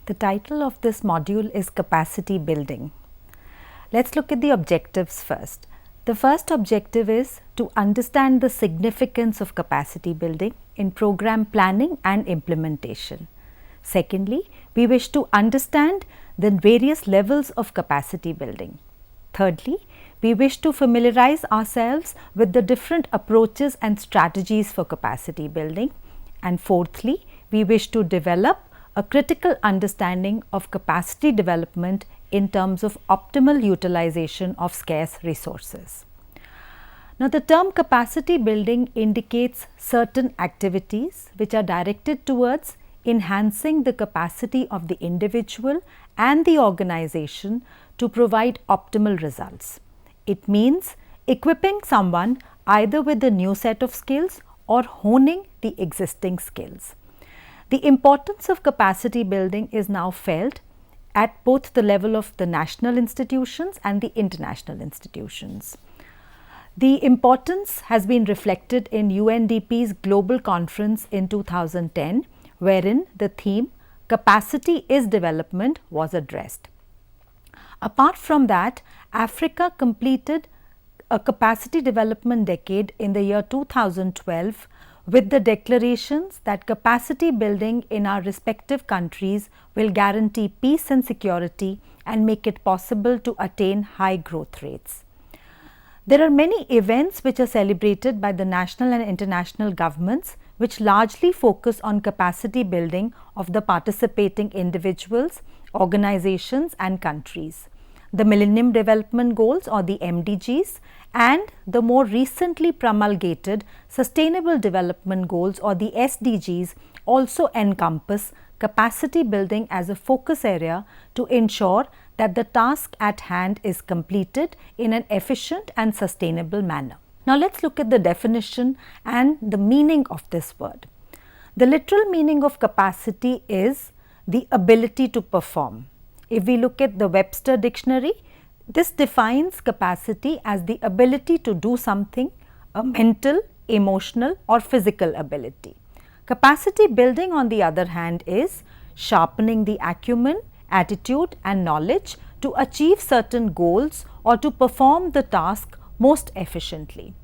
The title of this module is Capacity Building. Let's look at the objectives first. The first objective is to understand the significance of capacity building in program planning and implementation. Secondly, we wish to understand the various levels of capacity building. Thirdly, we wish to familiarize ourselves with the different approaches and strategies for capacity building. And fourthly, we wish to develop a critical understanding of capacity development in terms of optimal utilization of scarce resources. Now, the term capacity building indicates certain activities which are directed towards enhancing the capacity of the individual and the organization to provide optimal results. It means equipping someone either with a new set of skills or honing the existing skills. The importance of capacity building is now felt at both the level of the national institutions and the international institutions. The importance has been reflected in UNDP's Global Conference in 2010, wherein the theme "Capacity is Development" was addressed. Apart from that, Africa completed a capacity development decade in the year 2012 with the declarations that capacity building in our respective countries will guarantee peace and security and make it possible to attain high growth rates. There are many events which are celebrated by the national and international governments which largely focus on capacity building of the participating individuals, organizations and countries. The Millennium Development Goals or the MDGs and the more recently promulgated Sustainable Development Goals or the SDGs also encompass capacity building as a focus area to ensure that the task at hand is completed in an efficient and sustainable manner. Now, let's look at the definition and the meaning of this word. The literal meaning of capacity is the ability to perform. If we look at the Webster Dictionary, this defines capacity as the ability to do something, a mental, emotional or physical ability. Capacity building, on the other hand, is sharpening the acumen, attitude and knowledge to achieve certain goals or to perform the task most efficiently.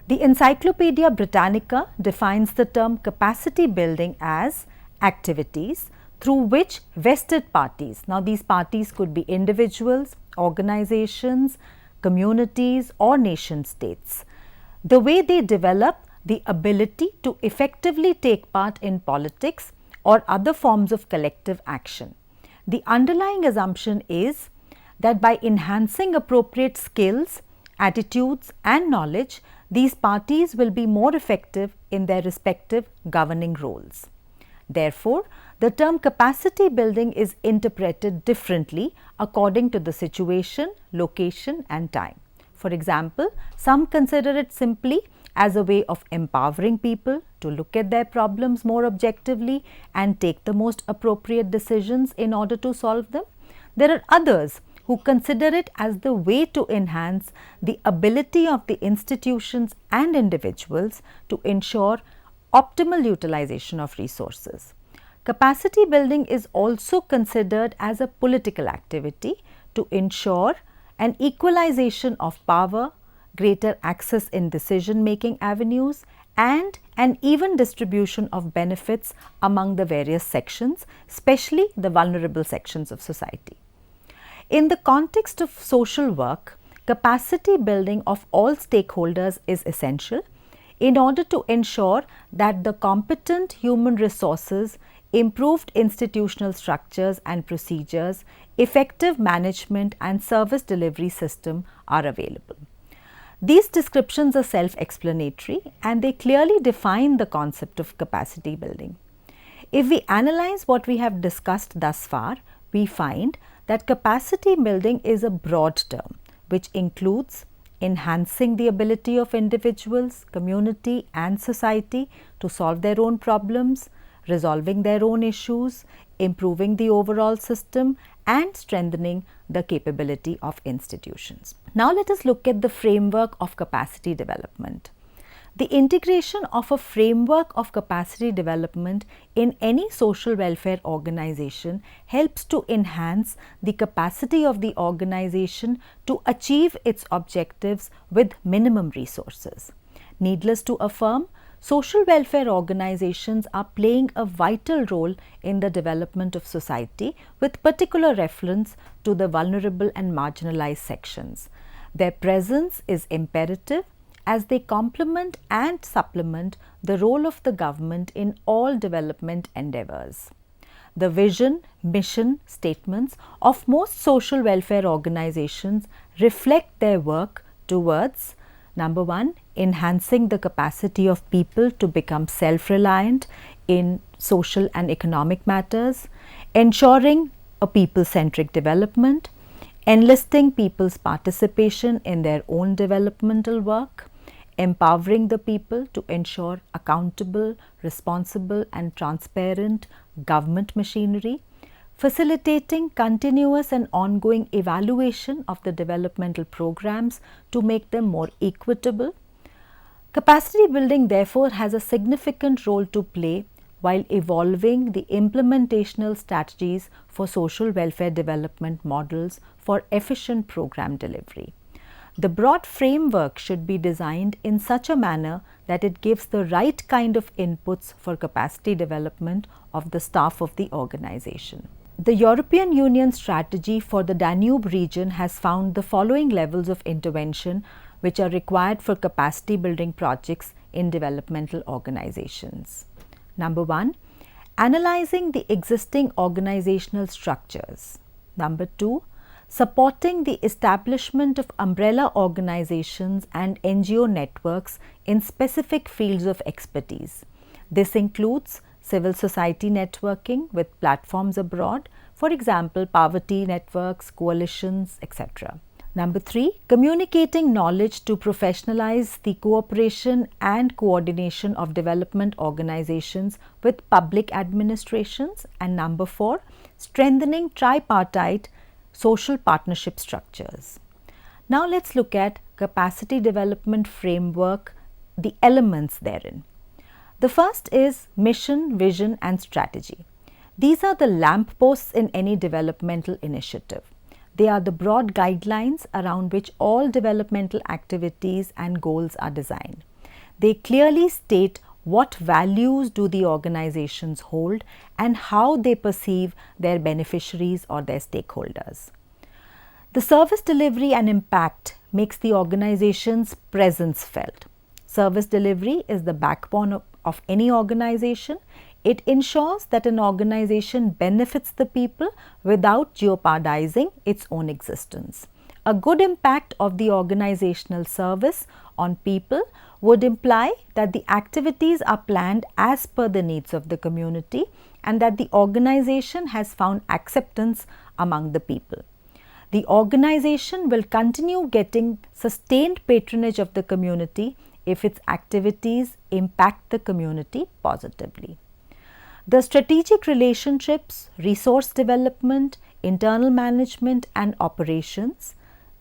The Encyclopedia Britannica defines the term capacity building as activities through which vested parties, now these parties could be individuals, organizations, communities or nation states, the way they develop the ability to effectively take part in politics or other forms of collective action. The underlying assumption is that by enhancing appropriate skills, attitudes and knowledge, these parties will be more effective in their respective governing roles. Therefore, the term capacity building is interpreted differently according to the situation, location and time. For example, some consider it simply as a way of empowering people to look at their problems more objectively and take the most appropriate decisions in order to solve them. There are others who consider it as the way to enhance the ability of the institutions and individuals to ensure optimal utilization of resources. Capacity building is also considered as a political activity to ensure an equalization of power, greater access in decision-making avenues and an even distribution of benefits among the various sections, especially the vulnerable sections of society. In the context of social work, capacity building of all stakeholders is essential in order to ensure that the competent human resources, improved institutional structures and procedures, effective management and service delivery system are available. These descriptions are self-explanatory and they clearly define the concept of capacity building. If we analyze what we have discussed thus far, we find that capacity building is a broad term which includes enhancing the ability of individuals, community and society to solve their own problems, resolving their own issues, improving the overall system and strengthening the capability of institutions. Now, let us look at the framework of capacity development. The integration of a framework of capacity development in any social welfare organization helps to enhance the capacity of the organization to achieve its objectives with minimum resources. Needless to affirm, social welfare organizations are playing a vital role in the development of society, with particular reference to the vulnerable and marginalized sections. Their presence is imperative as they complement and supplement the role of the government in all development endeavors. The vision, mission statements of most social welfare organizations reflect their work towards: number one, enhancing the capacity of people to become self-reliant in social and economic matters, ensuring a people-centric development, enlisting people's participation in their own developmental work, empowering the people to ensure accountable, responsible and transparent government machinery, facilitating continuous and ongoing evaluation of the developmental programs to make them more equitable. Capacity building therefore has a significant role to play while evolving the implementational strategies for social welfare development models for efficient program delivery. The broad framework should be designed in such a manner that it gives the right kind of inputs for capacity development of the staff of the organization. The European Union strategy for the Danube region has found the following levels of intervention which are required for capacity building projects in developmental organizations. Number one, analyzing the existing organizational structures. Number two, supporting the establishment of umbrella organizations and NGO networks in specific fields of expertise. This includes civil society networking with platforms abroad, for example, poverty networks, coalitions, etc. Number three, communicating knowledge to professionalize the cooperation and coordination of development organizations with public administrations. And number four, strengthening tripartite social partnership structures. Now let's look at capacity development framework, the elements therein. The first is mission, vision and strategy. These are the lampposts in any developmental initiative. They are the broad guidelines around which all developmental activities and goals are designed. They clearly state what values do the organizations hold and how they perceive their beneficiaries or their stakeholders. The service delivery and impact makes the organization's presence felt. Service delivery is the backbone of any organization. It ensures that an organization benefits the people without jeopardizing its own existence. A good impact of the organizational service on people would imply that the activities are planned as per the needs of the community and that the organization has found acceptance among the people. The organization will continue getting sustained patronage of the community if its activities impact the community positively. The strategic relationships, resource development, internal management and operations,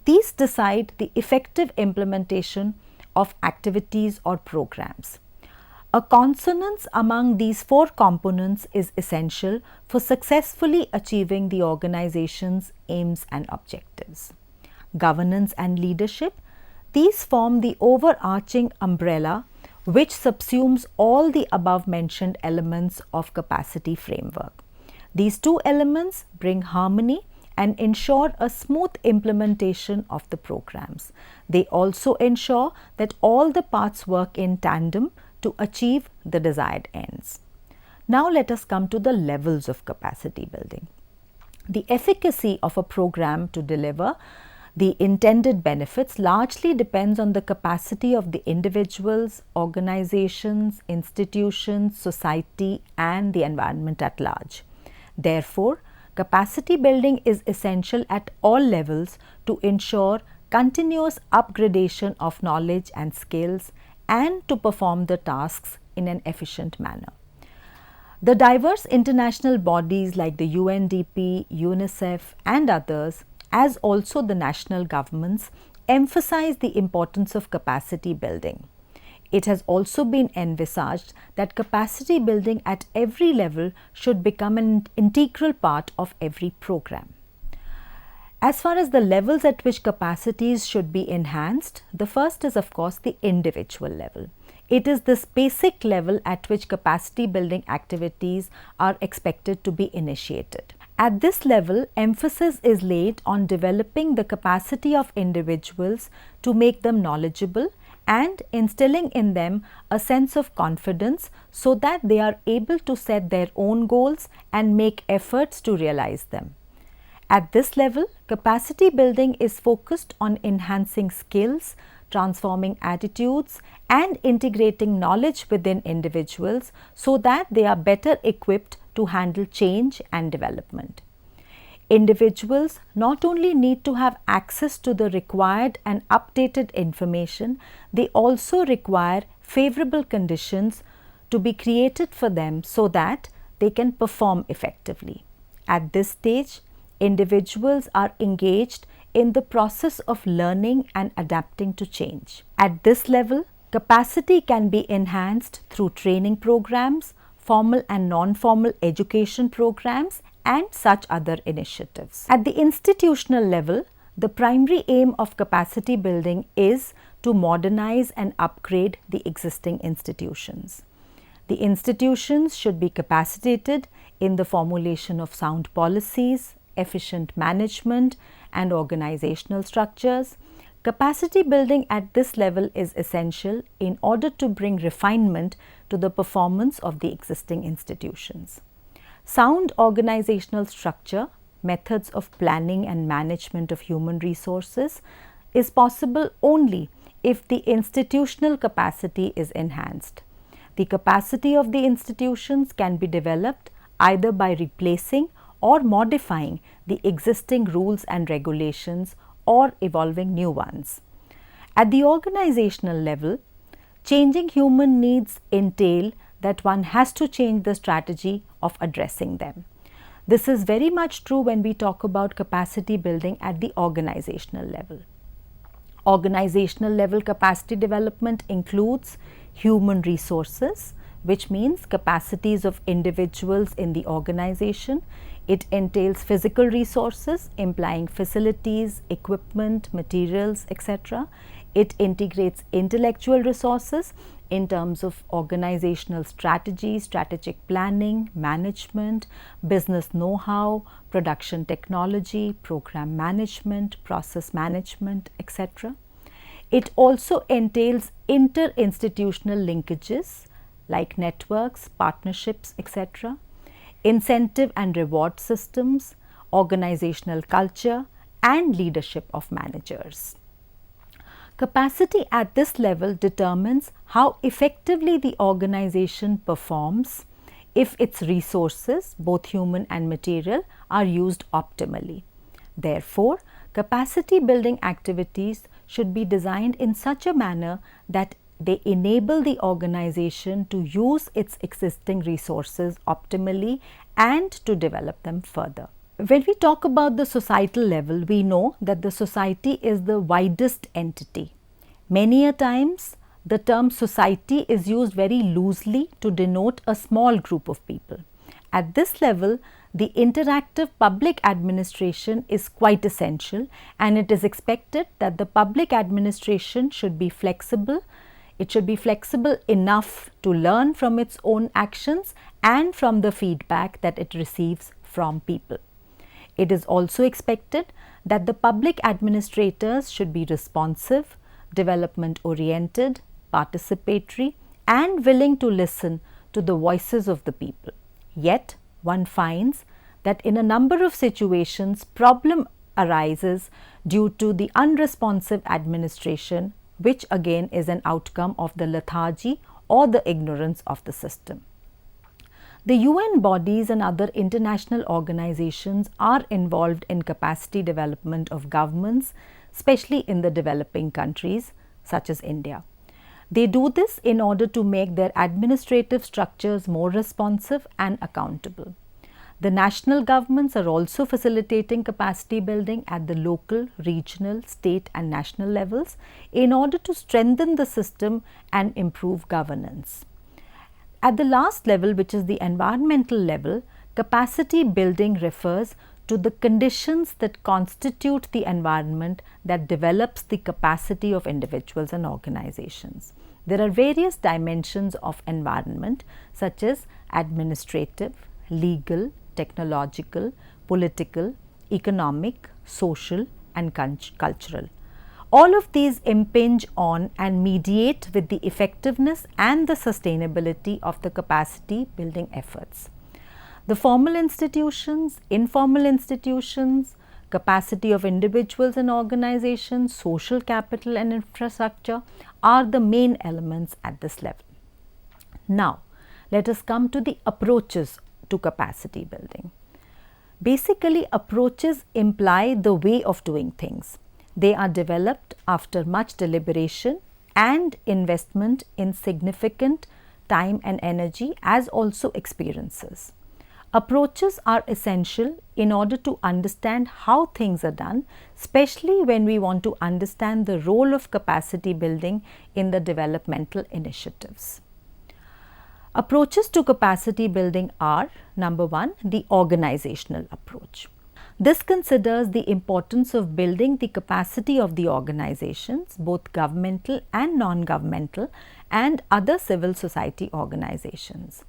these decide the effective implementation of activities or programs. A consonance among these four components is essential for successfully achieving the organization's aims and objectives. Governance and leadership, these form the overarching umbrella which subsumes all the above mentioned elements of capacity framework. These two elements bring harmony and ensure a smooth implementation of the programs. They also ensure that all the parts work in tandem to achieve the desired ends. Now let us come to the levels of capacity building. The efficacy of a program to deliver the intended benefits largely depends on the capacity of the individuals, organizations, institutions, society and the environment at large. Therefore, capacity building is essential at all levels to ensure continuous upgradation of knowledge and skills and to perform the tasks in an efficient manner. The diverse international bodies like the UNDP, UNICEF and others, as also the national governments, emphasize the importance of capacity building. It has also been envisaged that capacity building at every level should become an integral part of every program. As far as the levels at which capacities should be enhanced, the first is of course the individual level. It is this basic level at which capacity building activities are expected to be initiated. At this level, emphasis is laid on developing the capacity of individuals to make them knowledgeable and instilling in them a sense of confidence so that they are able to set their own goals and make efforts to realize them. At this level, capacity building is focused on enhancing skills, transforming attitudes, and integrating knowledge within individuals so that they are better equipped to handle change and development. Individuals not only need to have access to the required and updated information, they also require favorable conditions to be created for them so that they can perform effectively. At this stage, individuals are engaged in the process of learning and adapting to change. At this level, capacity can be enhanced through training programs, formal and non-formal education programs, and such other initiatives. At the institutional level, the primary aim of capacity building is to modernize and upgrade the existing institutions. The institutions should be capacitated in the formulation of sound policies, efficient management, and organizational structures. Capacity building at this level is essential in order to bring refinement to the performance of the existing institutions. Sound organizational structure, methods of planning and management of human resources is possible only if the institutional capacity is enhanced. The capacity of the institutions can be developed either by replacing or modifying the existing rules and regulations or evolving new ones. At the organizational level, changing human needs entail that one has to change the strategy of addressing them. This is very much true when we talk about capacity building at the organizational level. Organizational level capacity development includes human resources, which means capacities of individuals in the organization. It entails physical resources, implying facilities, equipment, materials, etc. It integrates intellectual resources in terms of organizational strategy, strategic planning, management, business know-how, production technology, program management, process management, etc. It also entails inter-institutional linkages like networks, partnerships, etc., incentive and reward systems, organizational culture, and leadership of managers. Capacity at this level determines how effectively the organization performs if its resources, both human and material, are used optimally. Therefore, capacity building activities should be designed in such a manner that they enable the organization to use its existing resources optimally and to develop them further. When we talk about the societal level, we know that the society is the widest entity. Many a times, the term society is used very loosely to denote a small group of people. At this level, the interactive public administration is quite essential, and it is expected that the public administration should be flexible. It should be flexible enough to learn from its own actions and from the feedback that it receives from people. It is also expected that the public administrators should be responsive, development oriented, participatory, and willing to listen to the voices of the people. Yet, one finds that in a number of situations, problem arises due to the unresponsive administration, which again is an outcome of the lethargy or the ignorance of the system. The UN bodies and other international organizations are involved in capacity development of governments, especially in the developing countries such as India. They do this in order to make their administrative structures more responsive and accountable. The national governments are also facilitating capacity building at the local, regional, state and national levels in order to strengthen the system and improve governance. At the last level, which is the environmental level, capacity building refers to the conditions that constitute the environment that develops the capacity of individuals and organizations. There are various dimensions of environment such as administrative, legal, technological, political, economic, social and cultural. All of these impinge on and mediate with the effectiveness and the sustainability of the capacity building efforts. The formal institutions, informal institutions, capacity of individuals and organizations, social capital and infrastructure are the main elements at this level. Now, let us come to the approaches to capacity building. Basically, approaches imply the way of doing things. They are developed after much deliberation and investment in significant time and energy as also experiences. Approaches are essential in order to understand how things are done, especially when we want to understand the role of capacity building in the developmental initiatives. Approaches to capacity building are: number one, the organizational approach. This considers the importance of building the capacity of the organizations, both governmental and non-governmental and other civil society organizations.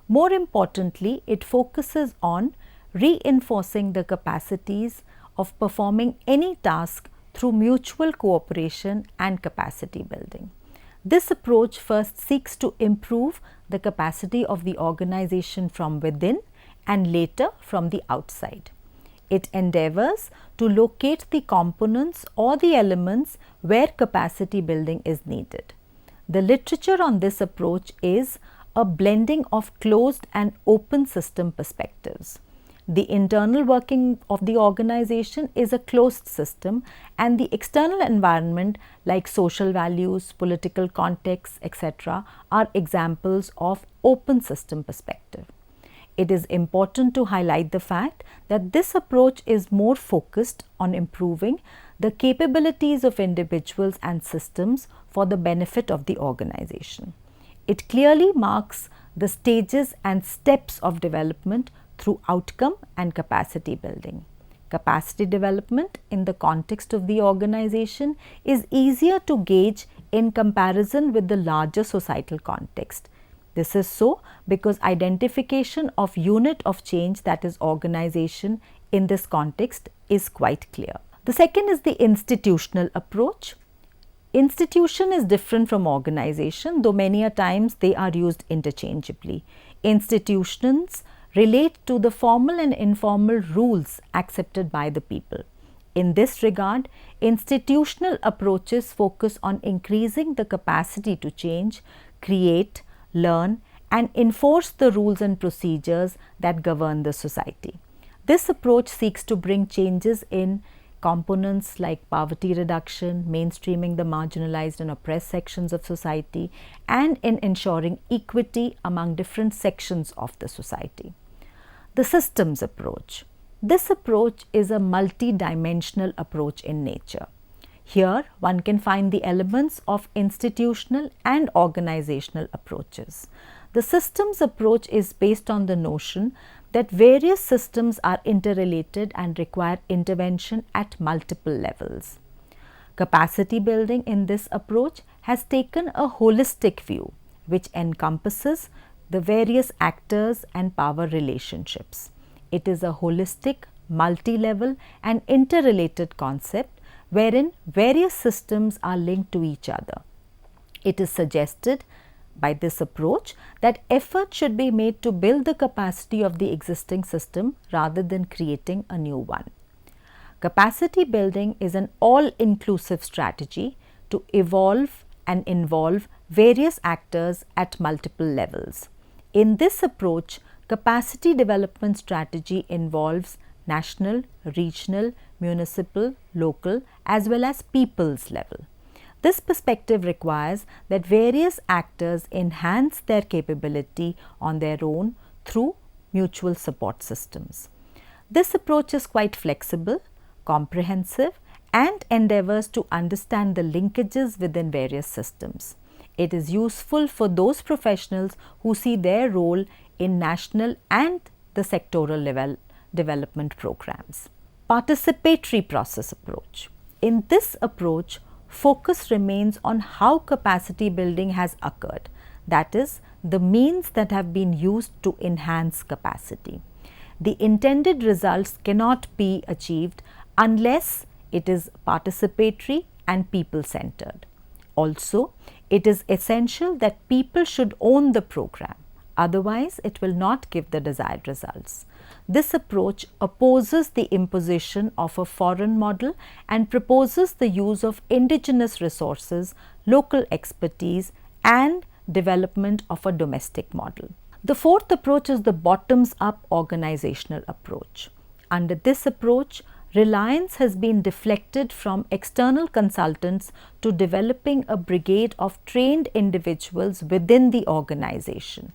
More importantly, it focuses on reinforcing the capacities of performing any task through mutual cooperation and capacity building. This approach first seeks to improve the capacity of the organization from within and later from the outside. It endeavors to locate the components or the elements where capacity building is needed. The literature on this approach is a blending of closed and open system perspectives. The internal working of the organization is a closed system, and the external environment like social values, political context, etc. are examples of open system perspective. It is important to highlight the fact that this approach is more focused on improving the capabilities of individuals and systems for the benefit of the organization. It clearly marks the stages and steps of development through outcome and capacity building. Capacity development in the context of the organization is easier to gauge in comparison with the larger societal context. This is so because identification of unit of change, that is organization, in this context is quite clear. The second is the institutional approach. Institution is different from organization, though many a times they are used interchangeably. Institutions relate to the formal and informal rules accepted by the people. In this regard, institutional approaches focus on increasing the capacity to change, create, learn and enforce the rules and procedures that govern the society. This approach seeks to bring changes in components like poverty reduction, mainstreaming the marginalized and oppressed sections of society, and in ensuring equity among different sections of the society. The systems approach. This approach is a multi-dimensional approach in nature. Here, one can find the elements of institutional and organizational approaches. The systems approach is based on the notion that various systems are interrelated and require intervention at multiple levels. Capacity building in this approach has taken a holistic view, which encompasses the various actors and power relationships. It is a holistic, multi-level and interrelated concept wherein various systems are linked to each other. It is suggested by this approach that effort should be made to build the capacity of the existing system rather than creating a new one. Capacity building is an all-inclusive strategy to evolve and involve various actors at multiple levels. In this approach, capacity development strategy involves national, regional, municipal, local as well as people's level. This perspective requires that various actors enhance their capability on their own through mutual support systems. This approach is quite flexible, comprehensive, and endeavors to understand the linkages within various systems. It is useful for those professionals who see their role in national and the sectoral level development programs. Participatory process approach. In this approach, focus remains on how capacity building has occurred, that is, the means that have been used to enhance capacity. The intended results cannot be achieved unless it is participatory and people-centered. Also, it is essential that people should own the program, otherwise it will not give the desired results. This approach opposes the imposition of a foreign model and proposes the use of indigenous resources, local expertise, and development of a domestic model. The fourth approach is the bottoms-up organizational approach. Under this approach, reliance has been deflected from external consultants to developing a brigade of trained individuals within the organization.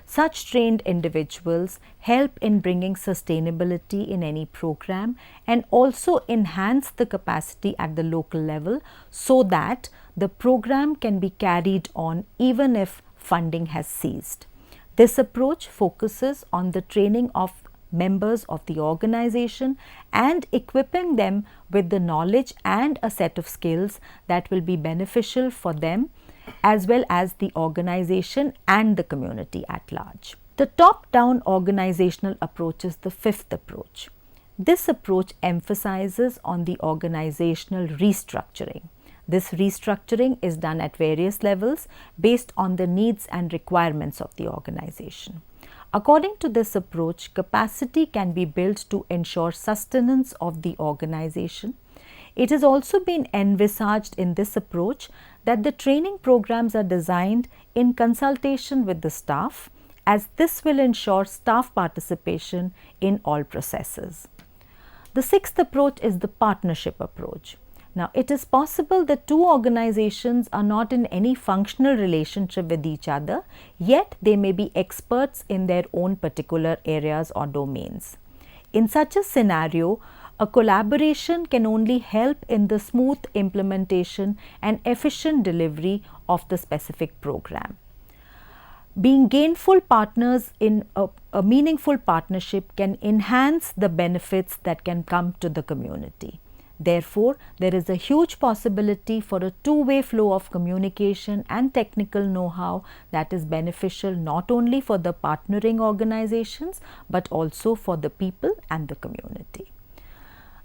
Such trained individuals help in bringing sustainability in any program and also enhance the capacity at the local level so that the program can be carried on even if funding has ceased. This approach focuses on the training of members of the organization and equipping them with the knowledge and a set of skills that will be beneficial for them as well as the organization and the community at large. The top-down organizational approach is the fifth approach. This approach emphasizes on the organizational restructuring. This restructuring is done at various levels based on the needs and requirements of the organization. According to this approach, capacity can be built to ensure sustenance of the organization. It has also been envisaged in this approach that the training programs are designed in consultation with the staff, as this will ensure staff participation in all processes. The sixth approach is the partnership approach. Now, it is possible that two organizations are not in any functional relationship with each other, yet they may be experts in their own particular areas or domains. In such a scenario, a collaboration can only help in the smooth implementation and efficient delivery of the specific program. Being gainful partners in a meaningful partnership can enhance the benefits that can come to the community. Therefore, there is a huge possibility for a two-way flow of communication and technical know-how that is beneficial not only for the partnering organizations but also for the people and the community.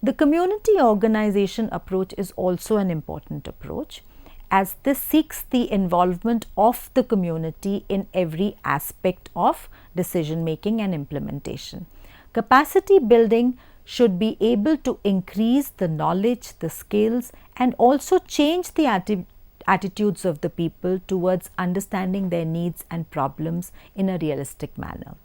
The community organization approach is also an important approach, as this seeks the involvement of the community in every aspect of decision making and implementation. Capacity building should be able to increase the knowledge, the skills, and also change the attitudes of the people towards understanding their needs and problems in a realistic manner.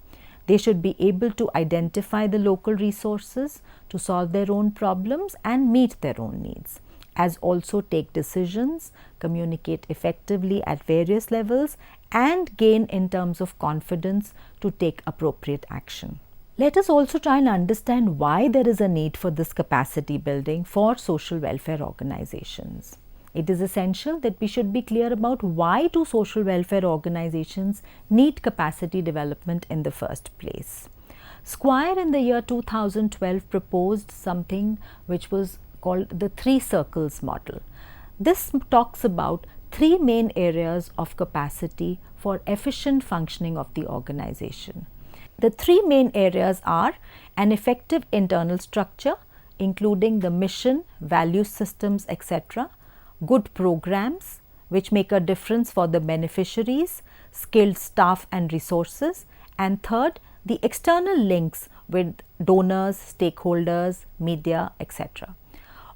They should be able to identify the local resources to solve their own problems and meet their own needs, as also take decisions, communicate effectively at various levels, and gain in terms of confidence to take appropriate action. Let us also try and understand why there is a need for this capacity building for social welfare organizations. It is essential that we should be clear about why do social welfare organizations need capacity development in the first place. Squire in the year 2012 proposed something which was called the 3 circles model. This talks about 3 main areas of capacity for efficient functioning of the organization. The 3 main areas are an effective internal structure, including the mission, value systems, etc., good programs which make a difference for the beneficiaries, skilled staff and resources, and third, the external links with donors, stakeholders, media, etc.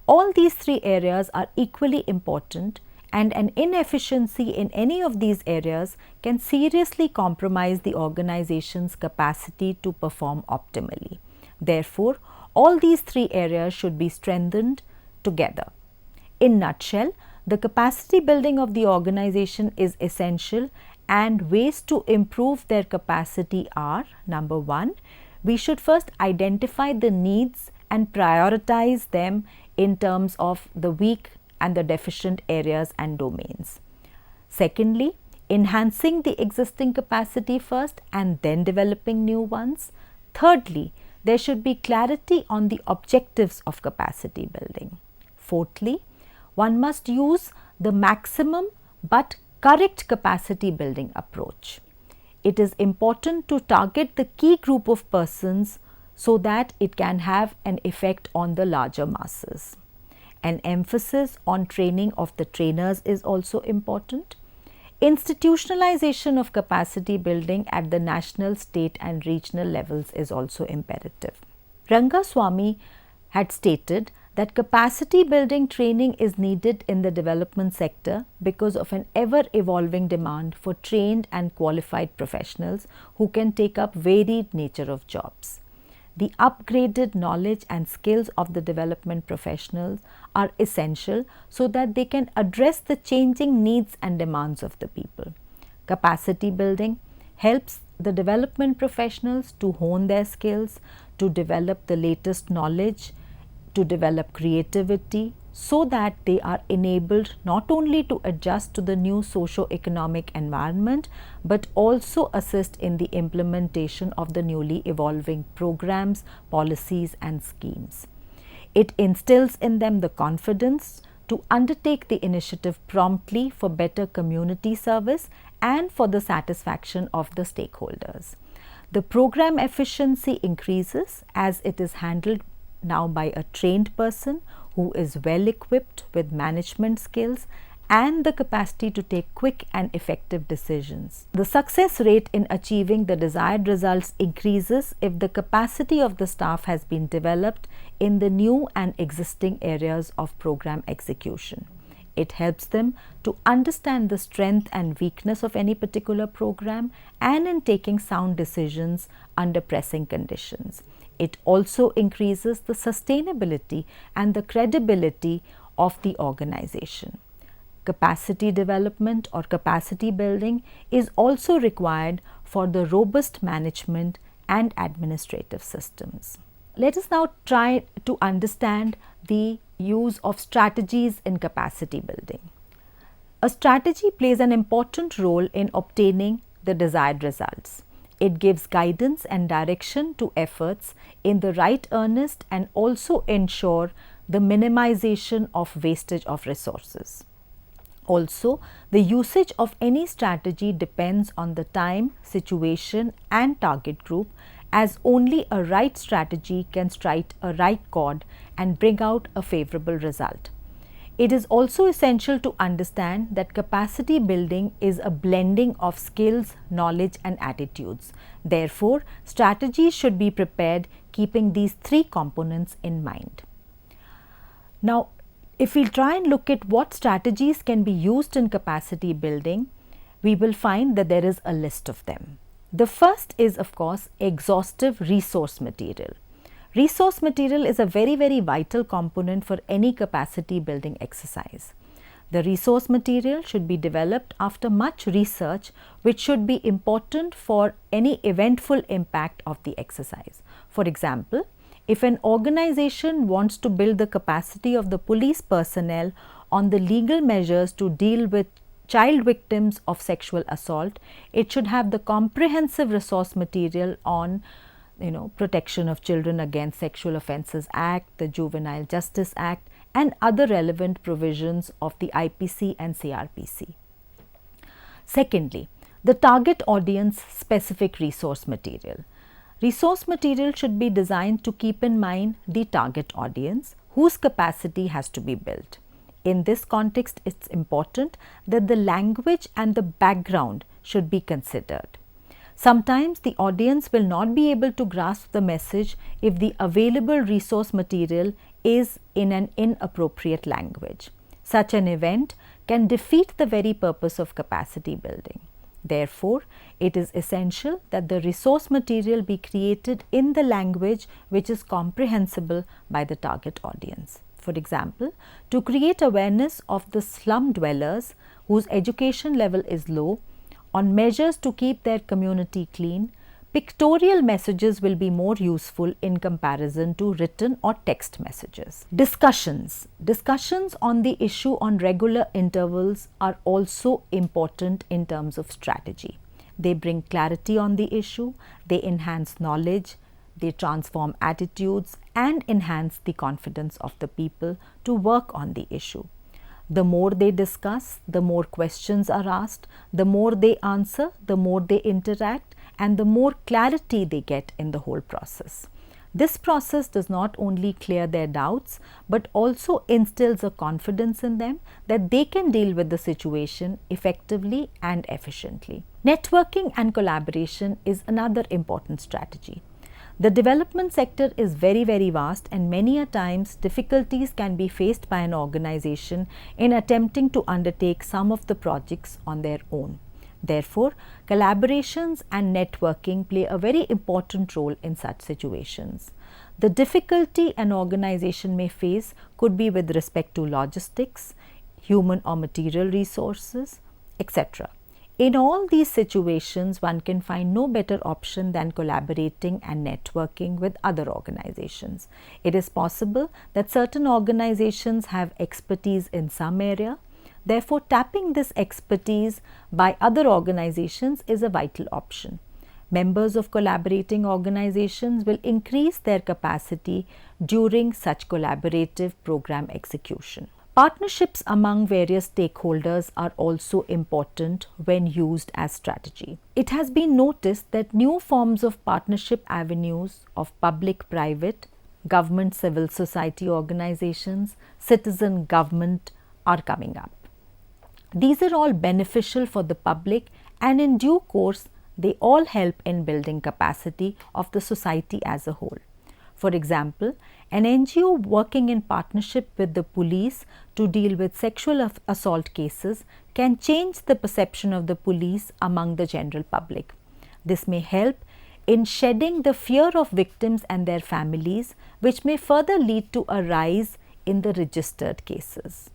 All these 3 areas are equally important, and an inefficiency in any of these areas can seriously compromise the organization's capacity to perform optimally. Therefore, all these 3 areas should be strengthened together. In nutshell, the capacity building of the organization is essential and ways to improve their capacity are: number one, we should first identify the needs and prioritize them in terms of the weak and the deficient areas and domains. Secondly, enhancing the existing capacity first and then developing new ones. Thirdly, there should be clarity on the objectives of capacity building. Fourthly, one must use the maximum but correct capacity building approach. It is important to target the key group of persons so that it can have an effect on the larger masses. An emphasis on training of the trainers is also important. Institutionalization of capacity building at the national, state and regional levels is also imperative. Rangaswamy had stated that capacity building training is needed in the development sector because of an ever evolving demand for trained and qualified professionals who can take up varied nature of jobs. The upgraded knowledge and skills of the development professionals are essential so that they can address the changing needs and demands of the people. Capacity building helps the development professionals to hone their skills, to develop the latest knowledge, to develop creativity, so that they are enabled not only to adjust to the new socio-economic environment, but also assist in the implementation of the newly evolving programs, policies and schemes. It instills in them the confidence to undertake the initiative promptly for better community service and for the satisfaction of the stakeholders. The program efficiency increases as it is handled now by a trained person who is well equipped with management skills and the capacity to take quick and effective decisions. The success rate in achieving the desired results increases if the capacity of the staff has been developed in the new and existing areas of program execution. It helps them to understand the strength and weakness of any particular program and in taking sound decisions under pressing conditions. It also increases the sustainability and the credibility of the organization. Capacity development or capacity building is also required for the robust management and administrative systems. Let us now try to understand the use of strategies in capacity building. A strategy plays an important role in obtaining the desired results. It gives guidance and direction to efforts in the right earnest and also ensure the minimization of wastage of resources. Also, the usage of any strategy depends on the time, situation and target group, as only a right strategy can strike a right chord and bring out a favorable result. It is also essential to understand that capacity building is a blending of skills, knowledge and attitudes. Therefore, strategies should be prepared keeping these three components in mind. Now, if we try and look at what strategies can be used in capacity building, we will find that there is a list of them. The first is, of course, exhaustive resource material. Resource material is a very vital component for any capacity building exercise. The resource material should be developed after much research, which should be important for any eventful impact of the exercise. For example, if an organization wants to build the capacity of the police personnel on the legal measures to deal with child victims of sexual assault, it should have the comprehensive resource material on Protection of Children Against Sexual Offences Act, the Juvenile Justice Act and other relevant provisions of the IPC and CRPC. Secondly, the target audience specific resource material. Resource material should be designed to keep in mind the target audience whose capacity has to be built. In this context, it's important that the language and the background should be considered. Sometimes the audience will not be able to grasp the message if the available resource material is in an inappropriate language. Such an event can defeat the very purpose of capacity building. Therefore, it is essential that the resource material be created in the language which is comprehensible by the target audience. For example, to create awareness of the slum dwellers whose education level is low, on measures to keep their community clean, pictorial messages will be more useful in comparison to written or text messages. Discussions. Discussions on the issue on regular intervals are also important in terms of strategy. They bring clarity on the issue, they enhance knowledge, they transform attitudes and enhance the confidence of the people to work on the issue. The more they discuss, the more questions are asked, the more they answer, the more they interact, and the more clarity they get in the whole process. This process does not only clear their doubts, but also instills a confidence in them that they can deal with the situation effectively and efficiently. Networking and collaboration is another important strategy. The development sector is very vast, and many a times difficulties can be faced by an organization in attempting to undertake some of the projects on their own. Therefore, collaborations and networking play a very important role in such situations. The difficulty an organization may face could be with respect to logistics, human or material resources, etc. In all these situations, one can find no better option than collaborating and networking with other organizations. It is possible that certain organizations have expertise in some area. Therefore, tapping this expertise by other organizations is a vital option. Members of collaborating organizations will increase their capacity during such collaborative program execution. Partnerships among various stakeholders are also important when used as strategy. It has been noticed that new forms of partnership avenues of public-private, government civil society organizations, citizen government are coming up. These are all beneficial for the public, and in due course they all help in building capacity of the society as a whole. For example, an NGO working in partnership with the police to deal with sexual assault cases can change the perception of the police among the general public. This may help in shedding the fear of victims and their families, which may further lead to a rise in the registered cases.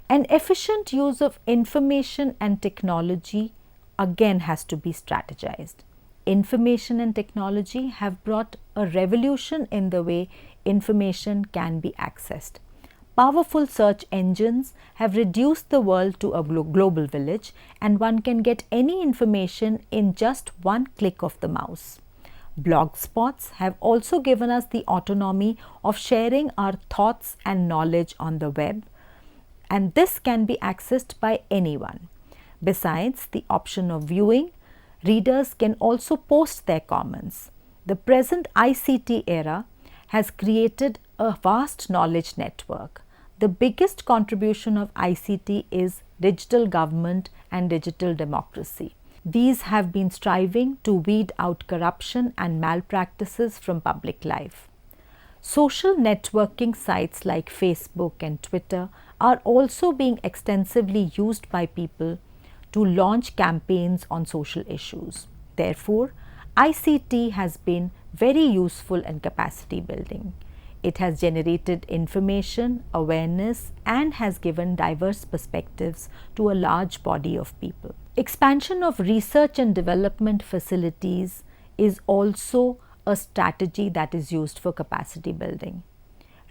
An efficient use of information and technology again has to be strategized. Information and technology have brought a revolution in the way information can be accessed. Powerful search engines have reduced the world to a global village, and one can get any information in just one click of the mouse. Blog spots have also given us the autonomy of sharing our thoughts and knowledge on the web, and this can be accessed by anyone. Besides the option of viewing, readers can also post their comments. The present ICT era has created a vast knowledge network. The biggest contribution of ICT is digital government and digital democracy. These have been striving to weed out corruption and malpractices from public life. Social networking sites like Facebook and Twitter are also being extensively used by people to launch campaigns on social issues. Therefore, ICT has been very useful in capacity building. It has generated information, awareness, and has given diverse perspectives to a large body of people. Expansion of research and development facilities is also a strategy that is used for capacity building.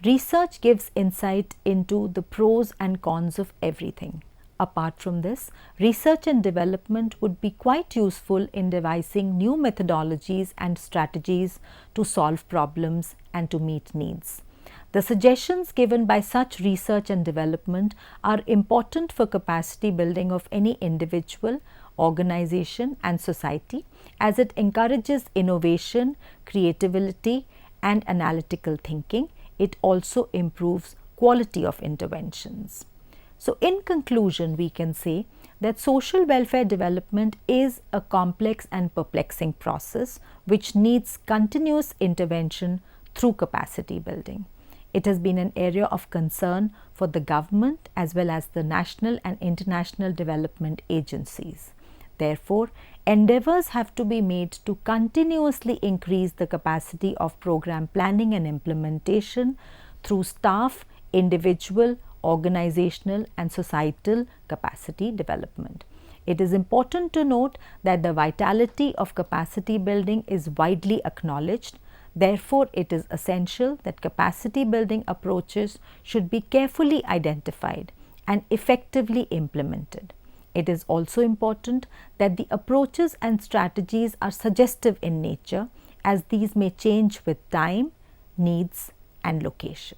Research gives insight into the pros and cons of everything. Apart from this, research and development would be quite useful in devising new methodologies and strategies to solve problems and to meet needs. The suggestions given by such research and development are important for capacity building of any individual, organization and society, as it encourages innovation, creativity and analytical thinking. It also improves quality of interventions. So, in conclusion, we can say that social welfare development is a complex and perplexing process which needs continuous intervention through capacity building. It has been an area of concern for the government as well as the national and international development agencies. Therefore, endeavors have to be made to continuously increase the capacity of program planning and implementation through staff, individual, organizational and societal capacity development. It is important to note that the vitality of capacity building is widely acknowledged. Therefore, it is essential that capacity building approaches should be carefully identified and effectively implemented. It is also important that the approaches and strategies are suggestive in nature, as these may change with time, needs, and location.